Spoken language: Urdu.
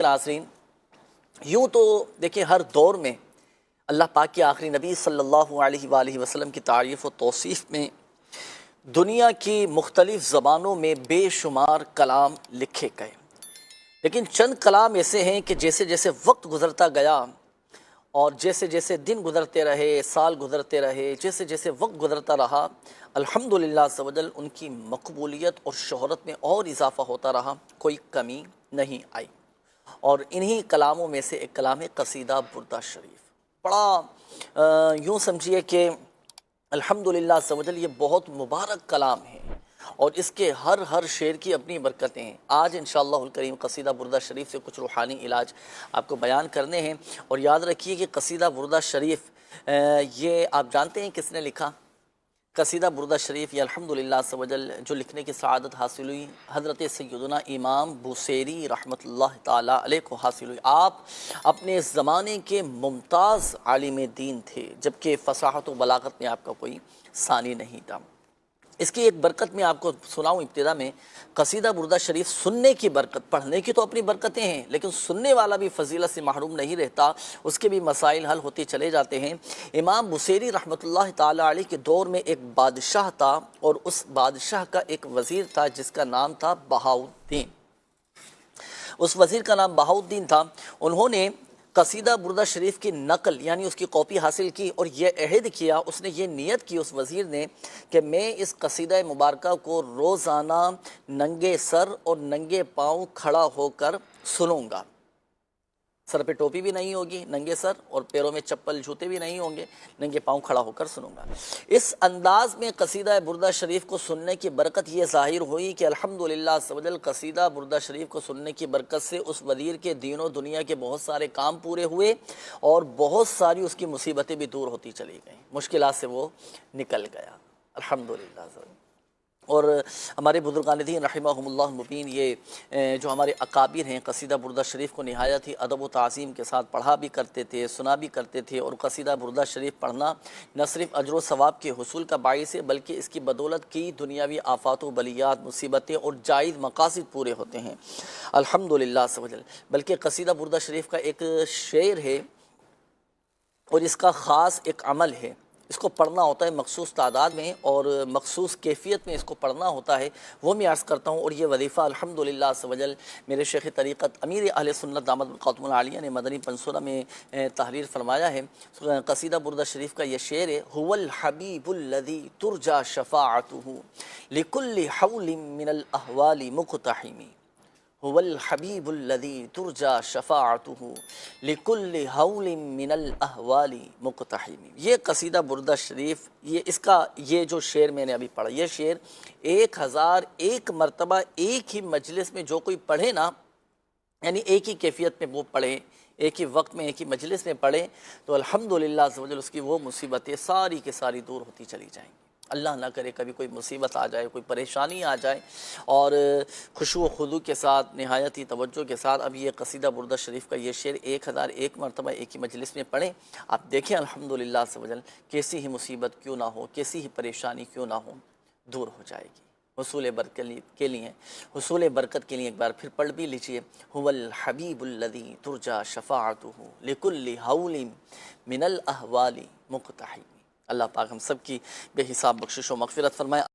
ناظرین، یوں تو دیکھیں ہر دور میں اللہ پاک کے آخری نبی صلی اللہ علیہ وآلہ وسلم کی تعریف و توصیف میں دنیا کی مختلف زبانوں میں بے شمار کلام لکھے گئے، لیکن چند کلام ایسے ہیں کہ جیسے جیسے وقت گزرتا گیا اور جیسے جیسے دن گزرتے رہے، سال گزرتے رہے، جیسے جیسے وقت گزرتا رہا، الحمدللہ عز و جل ان کی مقبولیت اور شہرت میں اور اضافہ ہوتا رہا، کوئی کمی نہیں آئی۔ اور انہی کلاموں میں سے ایک کلام ہے قصیدہ بردہ شریف۔ بڑا یوں سمجھیے کہ الحمدللہ عز و جل یہ بہت مبارک کلام ہے اور اس کے ہر شعر کی اپنی برکتیں ہیں۔ آج انشاءاللہ الکریم قصیدہ بردہ شریف سے کچھ روحانی علاج آپ کو بیان کرنے ہیں، اور یاد رکھیے کہ قصیدہ بردہ شریف یہ آپ جانتے ہیں کس نے لکھا؟ قصیدہ بردہ شریف یہ الحمدللہ عز و جل جو لکھنے کی سعادت حاصل ہوئی حضرت سیدنا امام بوصیری رحمۃ اللہ تعالیٰ علیہ کو حاصل ہوئی۔ آپ اپنے زمانے کے ممتاز عالم دین تھے، جبکہ فصاحت و بلاغت میں آپ کا کوئی ثانی نہیں تھا۔ اس کی ایک برکت میں آپ کو سناؤں ابتدا میں، قصیدہ بردہ شریف سننے کی برکت، پڑھنے کی تو اپنی برکتیں ہیں لیکن سننے والا بھی فضیلت سے محروم نہیں رہتا، اس کے بھی مسائل حل ہوتے چلے جاتے ہیں۔ امام بوصیری رحمۃ اللہ تعالیٰ علیہ کے دور میں ایک بادشاہ تھا، اور اس بادشاہ کا ایک وزیر تھا جس کا نام تھا بہاؤالدین۔ اس وزیر کا نام بہاؤالدین تھا۔ انہوں نے قصیدہ بردہ شریف کی نقل یعنی اس کی کاپی حاصل کی اور یہ عہد کیا، اس نے یہ نیت کی اس وزیر نے کہ میں اس قصیدہ مبارکہ کو روزانہ ننگے سر اور ننگے پاؤں کھڑا ہو کر سنوں گا۔ سر پہ ٹوپی بھی نہیں ہوگی، ننگے سر، اور پیروں میں چپل جوتے بھی نہیں ہوں گے، ننگے پاؤں کھڑا ہو کر سنوں گا۔ اس انداز میں قصیدہ بردہ شریف کو سننے کی برکت یہ ظاہر ہوئی کہ الحمدللہ عز و جل قصیدہ بردہ شریف کو سننے کی برکت سے اس وزیر کے دین و دنیا کے بہت سارے کام پورے ہوئے اور بہت ساری اس کی مصیبتیں بھی دور ہوتی چلی گئیں، مشکلات سے وہ نکل گیا الحمدللہ عز و جل۔ اور ہمارے بزرگان دین رحمہم اللہ مبین یہ جو ہمارے اکابر ہیں قصیدہ بردہ شریف کو نہایت ہی ادب و تعظیم کے ساتھ پڑھا بھی کرتے تھے، سنا بھی کرتے تھے، اور قصیدہ بردہ شریف پڑھنا نہ صرف اجر و ثواب کے حصول کا باعث ہے بلکہ اس کی بدولت کی دنیاوی آفات و بلیات، مصیبتیں اور جائز مقاصد پورے ہوتے ہیں الحمدللہ عز و جل۔ بلکہ قصیدہ بردہ شریف کا ایک شعر ہے اور اس کا خاص ایک عمل ہے، اس کو پڑھنا ہوتا ہے مخصوص تعداد میں اور مخصوص کیفیت میں اس کو پڑھنا ہوتا ہے، وہ میں عرض کرتا ہوں۔ اور یہ وظیفہ الحمدللہ عز و جل میرے شیخ طریقت امیر اہل سنت دامت برکاتہم العالیہ نے مدنی پنسورہ میں تحریر فرمایا ہے۔ قصیدہ بردہ شریف کا یہ شعر ہے: هو الحبیب الذی ترجى شفاعته لكل حول من الاحوال مقتحم۔ هو الحبیب الذی ترجى شفاعته لكل حول من الاحوال مقتحم۔ یہ قصیدہ بردہ شریف یہ جو شعر میں نے ابھی پڑھا، یہ شعر 1001 مرتبہ ایک ہی مجلس میں جو کوئی پڑھے نا، یعنی ایک ہی کیفیت میں وہ پڑھے، ایک ہی وقت میں ایک ہی مجلس میں پڑھے، تو الحمدللہ عز و جل اس کی وہ مصیبتیں ساری کے ساری دور ہوتی چلی جائیں گی۔ اللہ نہ کرے کبھی کوئی مصیبت آ جائے، کوئی پریشانی آ جائے، اور خشوع و خضوع کے ساتھ نہایت ہی توجہ کے ساتھ اب یہ قصیدہ بردہ شریف کا یہ شعر 1001 مرتبہ ایک ہی مجلس میں پڑھیں، آپ دیکھیں الحمدللہ عز و جل کیسی ہی مصیبت کیوں نہ ہو، کیسی ہی پریشانی کیوں نہ ہو، دور ہو جائے گی۔ حصول برکت کے لیے ایک بار پھر پڑھ بھی لیجئے: هو الحبیب الذی ترجى شفاعته لكل حول من الاحوال مقتحم۔ اللہ پاک ہم سب کی بے حساب بخشش و مغفرت فرمائے۔